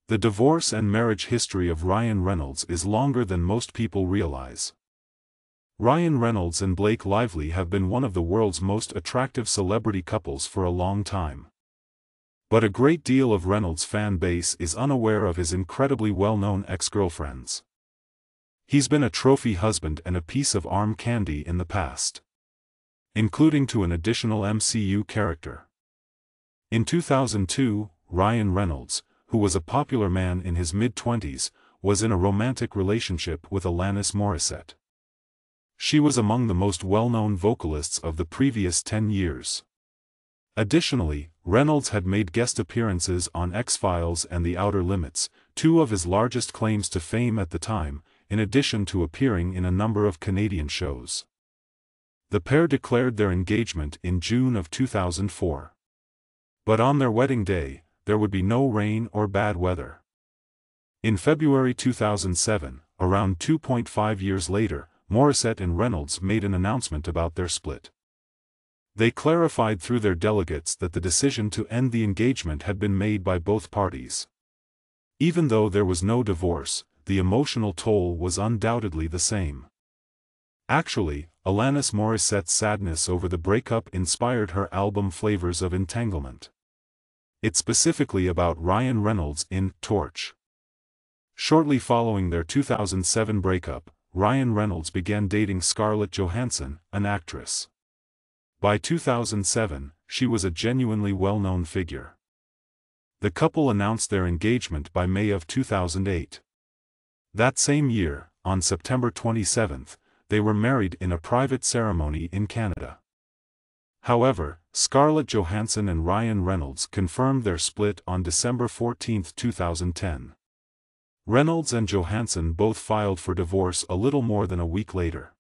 The divorce and marriage history of Ryan Reynolds is longer than most people realize. Ryan Reynolds and Blake Lively have been one of the world's most attractive celebrity couples for a long time. But a great deal of Reynolds' fan base is unaware of his incredibly well-known ex-girlfriends. He's been a trophy husband and a piece of arm candy in the past, including to an additional MCU character. In 2002, Ryan Reynolds, who was a popular man in his mid-twenties, was in a romantic relationship with Alanis Morissette. She was among the most well-known vocalists of the previous 10 years. Additionally, Reynolds had made guest appearances on X-Files and The Outer Limits, two of his largest claims to fame at the time, in addition to appearing in a number of Canadian shows. The pair declared their engagement in June of 2004. But on their wedding day, there would be no rain or bad weather. In February 2007, around 2.5 years later, Morissette and Reynolds made an announcement about their split. They clarified through their delegates that the decision to end the engagement had been made by both parties. Even though there was no divorce, the emotional toll was undoubtedly the same. Actually, Alanis Morissette's sadness over the breakup inspired her album Flavors of Entanglement. It's specifically about Ryan Reynolds in Torch. Shortly following their 2007 breakup, Ryan Reynolds began dating Scarlett Johansson, an actress. By 2007, she was a genuinely well-known figure. The couple announced their engagement by May of 2008. That same year, on September 27, they were married in a private ceremony in Canada. However, Scarlett Johansson and Ryan Reynolds confirmed their split on December 14, 2010. Reynolds and Johansson both filed for divorce a little more than a week later.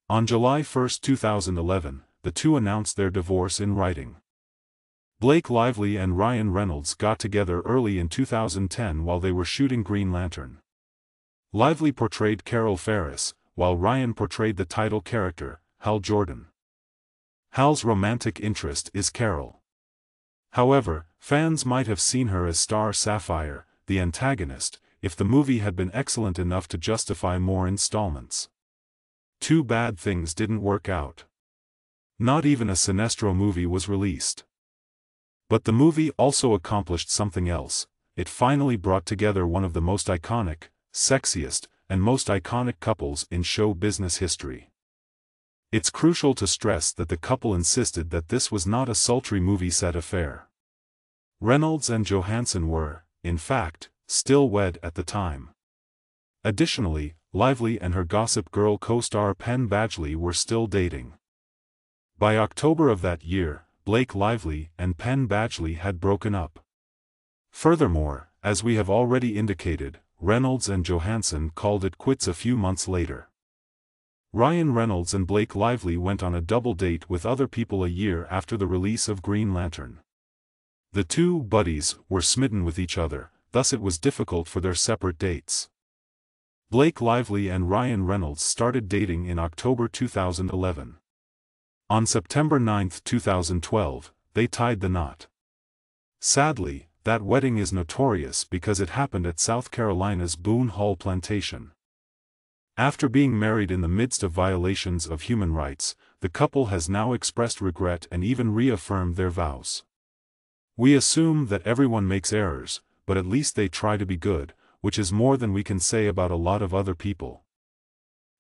On July 1, 2011, the two announced their divorce in writing. Blake Lively and Ryan Reynolds got together early in 2010 while they were shooting Green Lantern. Lively portrayed Carol Ferris, while Ryan portrayed the title character, Hal Jordan. Hal's romantic interest is Carol. However, fans might have seen her as Star Sapphire, the antagonist, if the movie had been excellent enough to justify more installments. Too bad things didn't work out. Not even a Sinestro movie was released. But the movie also accomplished something else. It finally brought together one of the most iconic, sexiest, and most iconic couples in show business history. It's crucial to stress that the couple insisted that this was not a sultry movie set affair. Reynolds and Johansson were, in fact, still wed at the time. Additionally, Lively and her Gossip Girl co-star Penn Badgley were still dating. By October of that year, Blake Lively and Penn Badgley had broken up. Furthermore, as we have already indicated, Reynolds and Johansson called it quits a few months later. Ryan Reynolds and Blake Lively went on a double date with other people a year after the release of Green Lantern. The two buddies were smitten with each other, thus it was difficult for their separate dates. Blake Lively and Ryan Reynolds started dating in October 2011. On September 9, 2012, they tied the knot. Sadly, that wedding is notorious because it happened at South Carolina's Boone Hall plantation. After being married in the midst of violations of human rights, the couple has now expressed regret and even reaffirmed their vows. We assume that everyone makes errors, but at least they try to be good, which is more than we can say about a lot of other people.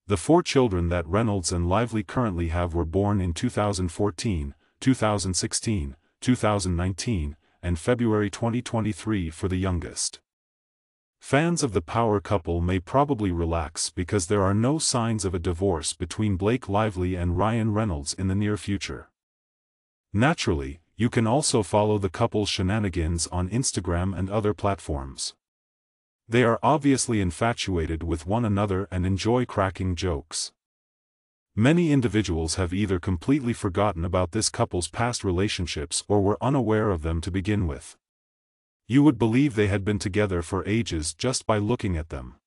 The 4 children that Reynolds and Lively currently have were born in 2014, 2016, 2019, and February 2023 for the youngest. Fans of the power couple may probably relax because there are no signs of a divorce between Blake Lively and Ryan Reynolds in the near future. Naturally, you can also follow the couple's shenanigans on Instagram and other platforms. They are obviously infatuated with one another and enjoy cracking jokes. Many individuals have either completely forgotten about this couple's past relationships or were unaware of them to begin with. You would believe they had been together for ages just by looking at them.